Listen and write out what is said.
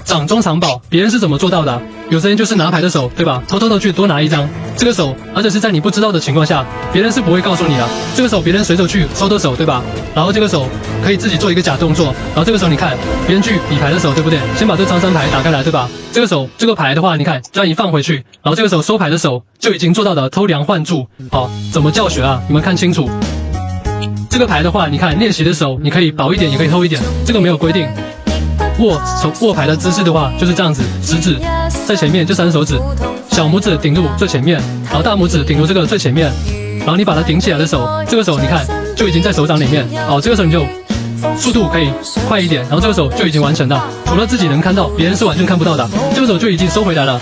掌中藏宝，别人是怎么做到的？有些人就是拿牌的手，对吧？偷偷的去多拿一张，这个手，而且是在你不知道的情况下，别人是不会告诉你的。这个手别人随手去收的手，对吧？然后这个手可以自己做一个假动作，然后这个手你看，别人去比牌的手，对不对？先把这张牌打开来，对吧？这个手这个牌的话，你看这样一放回去，然后这个手收牌的手就已经做到了偷梁换柱。好，怎么教学啊？你们看清楚。这个牌的话，你看练习的手，你可以薄一点，也可以厚一点，这个没有规定。握牌的姿势的话就是这样子，食指在前面就3手指，小拇指顶入最前面，然后大拇指顶入这个最前面，然后你把它顶起来的手，这个手你看就已经在手掌里面。好，这个时候你就速度可以快一点，然后这个手就已经完成了。除了自己能看到，别人是完全看不到的。这个手就已经收回来了。